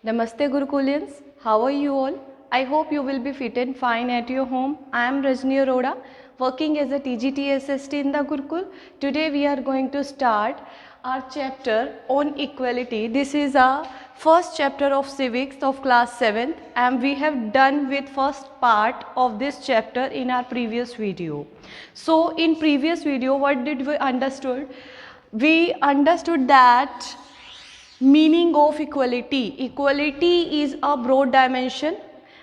Namaste Gurukulians, how are you all? I hope you will be fit and fine at your home. I am Rajni Arora, working as a TGT in the Gurukul. Today we are going to start our chapter on equality. This is our first chapter of civics of class 7th and we have done with first part of this chapter in our previous video. So in previous video what did we understood? We understood that meaning of equality is a broad dimension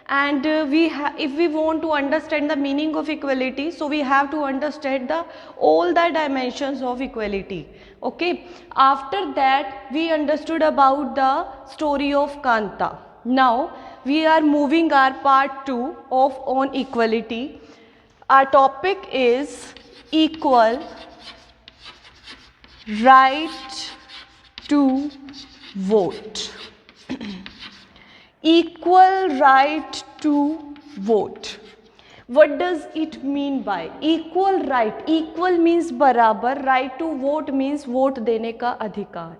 and if we want to understand the meaning of equality, so we have to understand all the dimensions of equality. Okay, after that we understood about the story of Kanta. Now we are moving our part 2 of on equality. Our topic is equal right to vote. Equal right to vote. What does it mean by equal right? Equal means बराबर, right to vote means vote देने का अधिकार.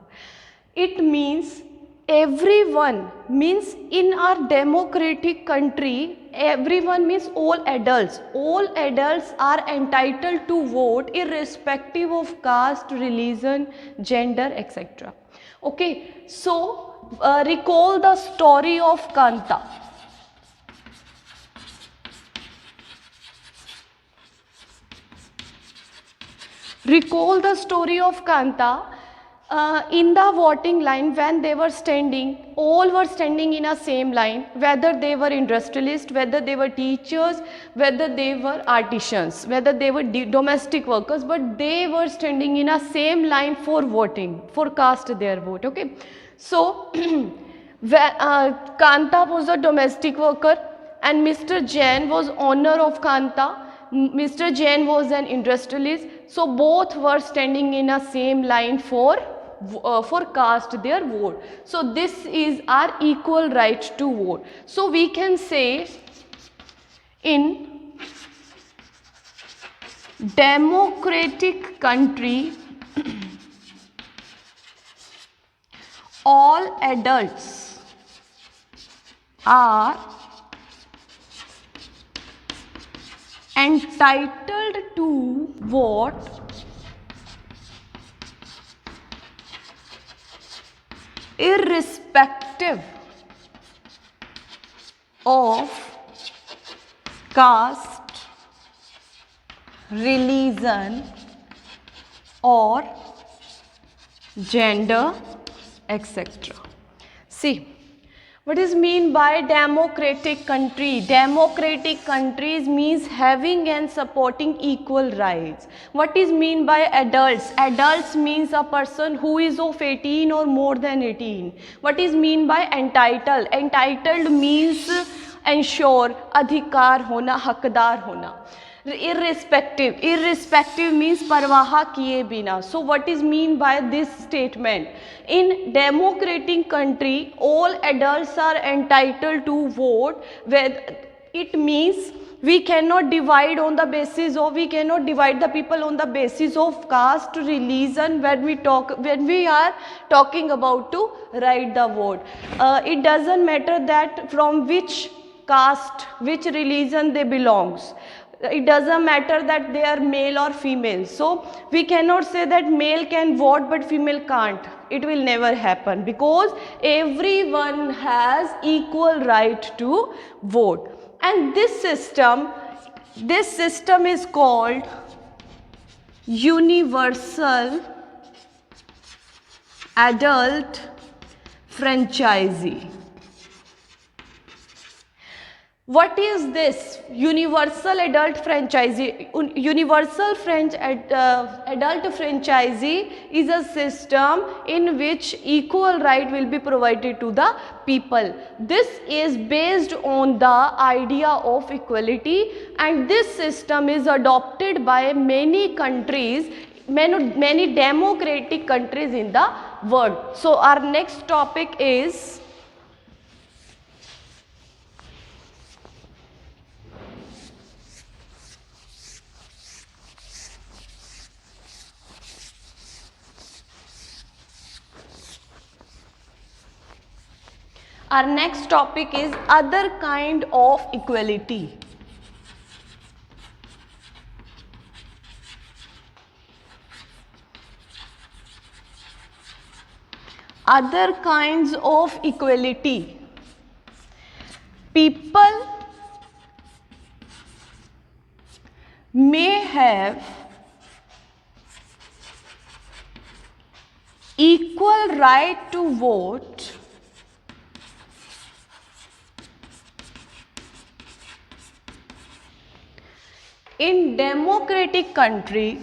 It means everyone, means in our democratic country, everyone means all adults. All adults are entitled to vote irrespective of caste, religion, gender, etc. Okay, so recall the story of Kanta. Recall the story of Kanta. In the voting line, when they were standing, all were standing in a same line, whether they were industrialists, whether they were teachers, whether they were artisans, whether they were domestic workers, but they were standing in a same line for voting, for cast their vote. Okay, so Kanta was a domestic worker and Mr. Jain was owner of Kanta. Mr. Jain was an industrialist, so both were standing in a same line for cast their vote. So this is our equal right to vote. So we can say in democratic country all adults are entitled to vote irrespective of caste, religion or gender, etc. See, what is mean by democratic country? Democratic countries means having and supporting equal rights. What is mean by adults? Adults means a person who is of 18 or more than 18. What is mean by entitled? Entitled means ensure, अधिकार होना, हकदार होना. Irrespective means परवाह किए बिना. So what is mean by this statement? In democratic country all adults are entitled to vote. It means we cannot divide on the basis of, we cannot divide the people on the basis of caste, religion when we are talking about to write the vote. It doesn't matter that from which caste, which religion they belongs. It doesn't matter that they are male or female. So we cannot say that male can vote but female can't. It will never happen because everyone has equal right to vote. And this system is called universal adult franchisee. What is this universal adult franchisee? Universal adult franchisee is a system in which equal right will be provided to the people. This is based on the idea of equality and this system is adopted by many countries, many democratic countries in the world. So our next topic is Our next topic is other kind of equality. Other kinds of equality. People may have equal right to vote in democratic country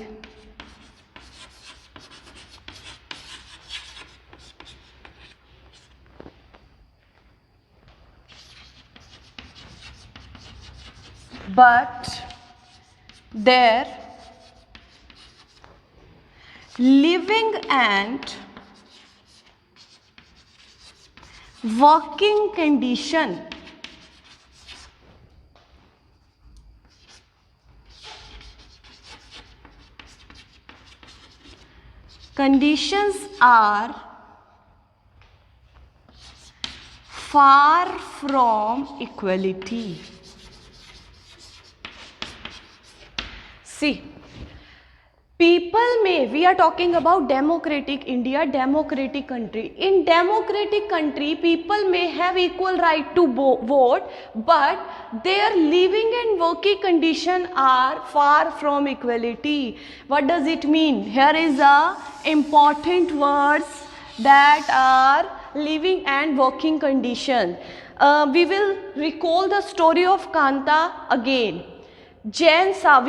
but their living and working conditions are far from equality. See, people may, we are talking about democratic India, democratic country. In democratic country, people may have equal right to vote, but their living and working condition are far from equality. What does it mean? Here is a important words that are living and working condition. We will recall the story of Kanta again. Jain Saab,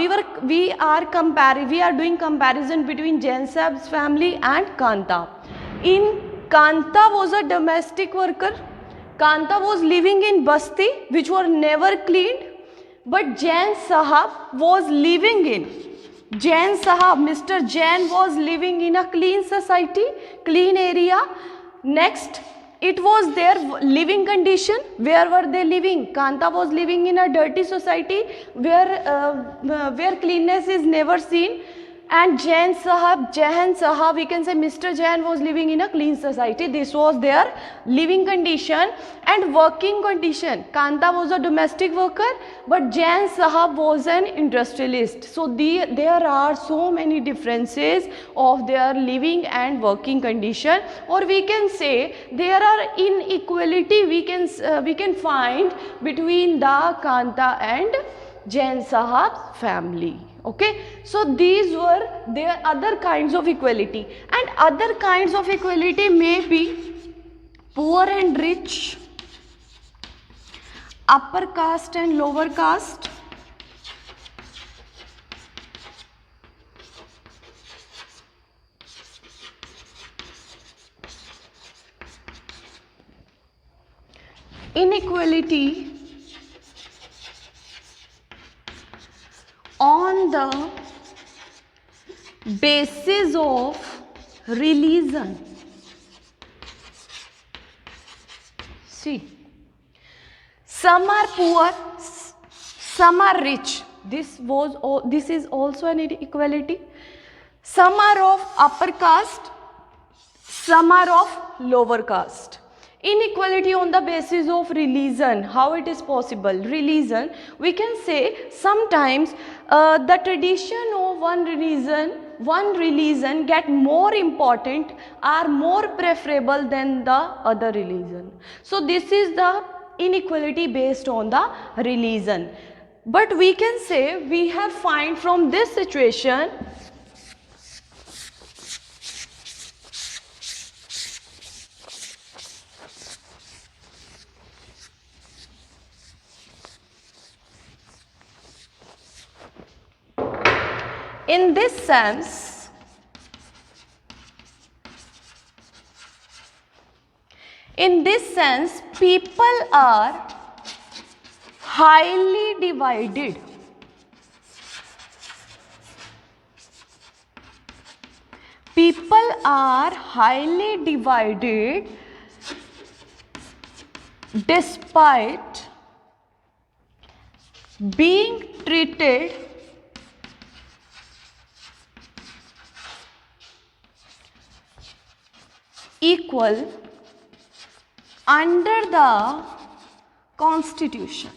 we are doing comparison between Jain Saab's family and Kanta. Kanta was a domestic worker. Kanta was living in Basti, which were never cleaned. But Jain Sahab was living in. Jain Sahab, Mr. Jain was living in a clean society, clean area. Next, it was their living condition. Where were they living? Kanta was living in a dirty society where cleanness is never seen. And Jain Sahab, we can say Mr. Jain was living in a clean society. This was their living condition and working condition. Kanta was a domestic worker, but Jain Sahab was an industrialist. So there are so many differences of their living and working condition, or we can say there are inequality we can find between the Kanta and Jain Sahab's family. Okay, so these were their other kinds of equality, and other kinds of equality may be poor and rich, upper caste and lower caste, inequality on the basis of religion. See, some are poor, some are rich. This is also an inequality. Some are of upper caste, some are of lower caste. Inequality on the basis of religion. How it is possible? Religion, we can say sometimes the tradition of one religion get more important, are more preferable than the other religion. So this is the inequality based on the religion. But we can say we have find from this situation in this sense, people are highly divided. People are highly divided despite being treated equal under the constitution.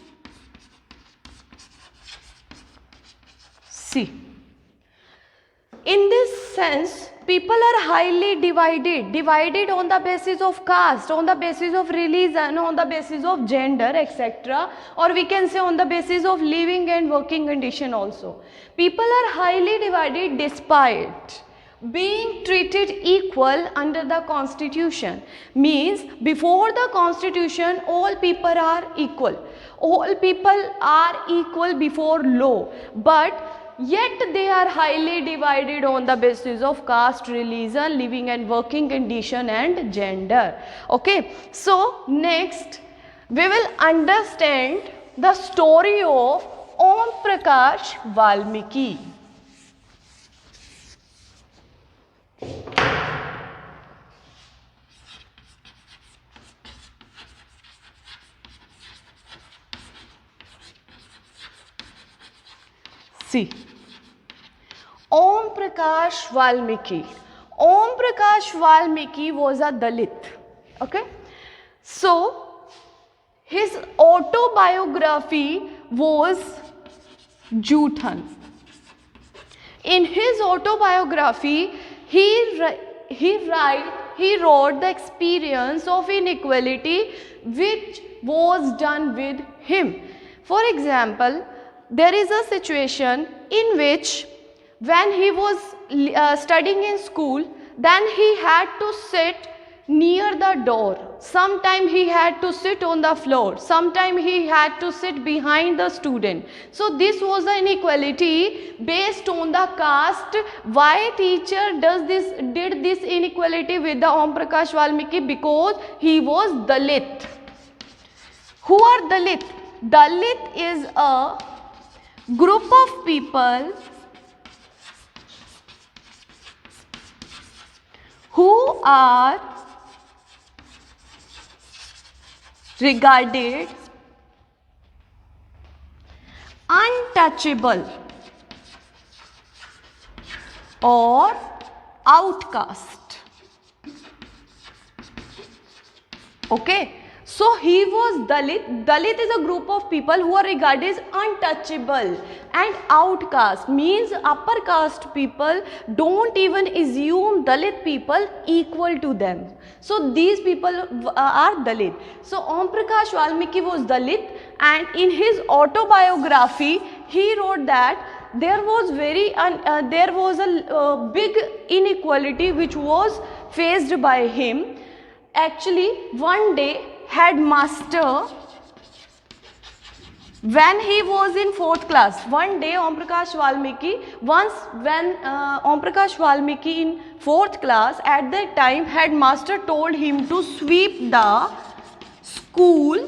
See, in this sense, people are highly divided on the basis of caste, on the basis of religion, on the basis of gender, etc. Or we can say on the basis of living and working condition also. People are highly divided despite being treated equal under the constitution. Means before the constitution all people are equal. All people are equal before law. But yet they are highly divided on the basis of caste, religion, living and working condition and gender. Okay. So next we will understand the story of Om Prakash Valmiki. See, Om Prakash Valmiki. Om Prakash Valmiki was a Dalit. Okay. So, his autobiography was Juthan. In his autobiography, he wrote the experience of inequality which was done with him. For example, there is a situation in which when he was studying in school, then he had to sit near the door. Sometime he had to sit on the floor. Sometime he had to sit behind the student. So this was the inequality based on the caste. Why teacher did this inequality with the Om Prakash Valmiki? Because he was Dalit. Who are Dalit? Dalit is a group of people who are regarded untouchable or outcast. Okay. So he was Dalit. Dalit is a group of people who are regarded as untouchable, and outcast means upper caste people don't even assume Dalit people equal to them. So these people are Dalit. So Om Prakash Valmiki was Dalit, and in his autobiography he wrote that there was a big inequality which was faced by him. Actually, one day headmaster, when he was in 4th class, one day Om Prakash Valmiki, when Om Prakash Valmiki in 4th class, at that time headmaster told him to sweep the school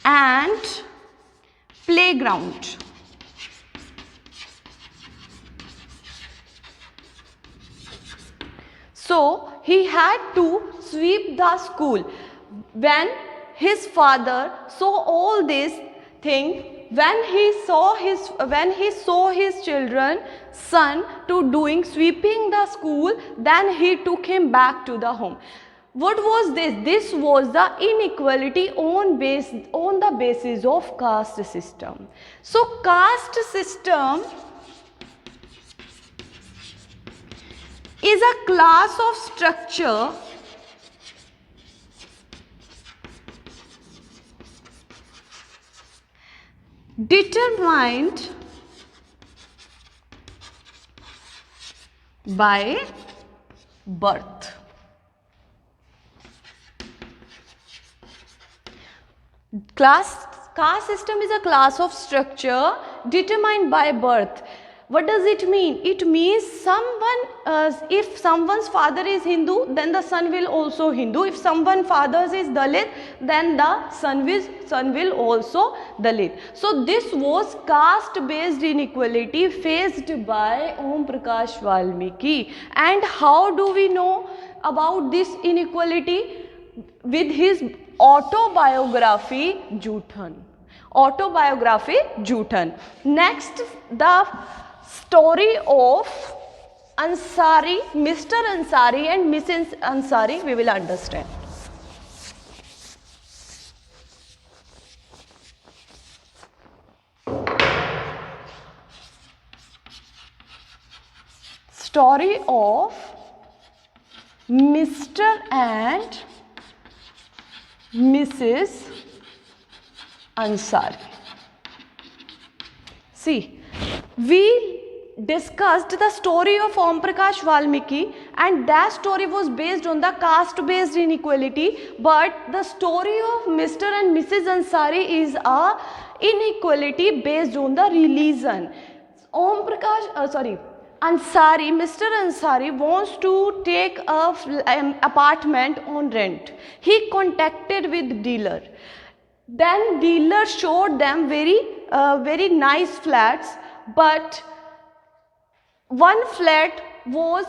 and playground. So he had to sweep the school. When his father saw all this thing, when he saw his children, son, to doing sweeping the school, then he took him back to the home. What was this? This was the inequality on the basis of caste system. So caste system is a class of structure determined by birth. Caste system is a class of structure determined by birth. What does it mean? It means if someone's father is Hindu, then the son will also Hindu. If someone's father is Dalit, then the son will also Dalit. So this was caste-based inequality faced by Om Prakash Valmiki. And how do we know about this inequality? With his autobiography Juthan. Next, the story of Ansari, Mr. Ansari and Mrs. Ansari we will understand. story of Mr. and Mrs. Ansari. See, we discussed the story of Om Prakash Valmiki, and that story was based on the caste based inequality, but the story of Mr. and Mrs. Ansari is a inequality based on the religion. Ansari, Mr. Ansari wants to take a apartment on rent. He contacted with dealer. Then dealer showed them very nice flats, but one flat was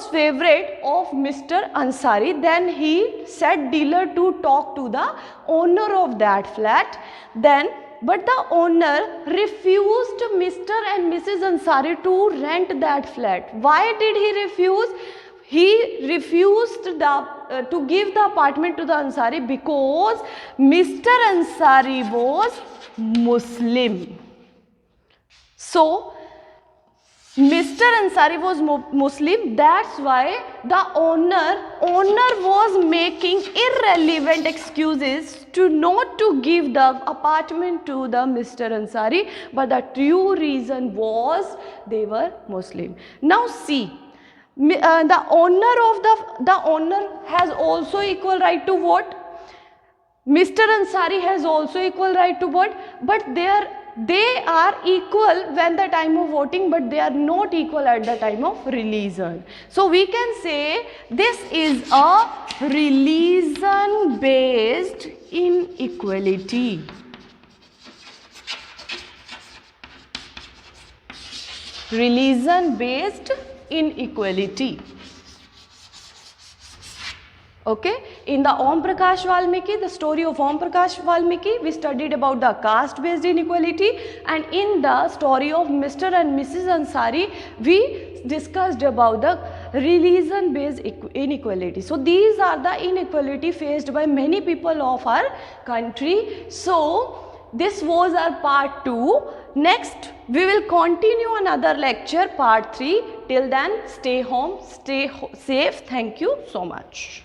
favorite of Mr. Ansari. Then he said dealer to talk to the owner of that flat. But the owner refused Mr. and Mrs. Ansari to rent that flat. Why did he refuse? He refused to give the apartment to the Ansari because Mr. Ansari was Muslim. So, Mr. Ansari was Muslim, that's why the owner was making irrelevant excuses to not to give the apartment to the Mr. Ansari, but the true reason was they were Muslim. Now see, the owner has also equal right to vote. Mr. Ansari has also equal right to vote, but they are equal when the time of voting, but they are not equal at the time of religion. So we can say this is a religion based inequality. Religion based inequality. Okay, in the Om Prakash Valmiki, the story of Om Prakash Valmiki, we studied about the caste based inequality, and in the story of Mr. and Mrs. Ansari, we discussed about the religion based inequality. So these are the inequality faced by many people of our country. So this was our part 2. Next we will continue another lecture, part 3. Till then, stay home, stay safe. Thank you so much.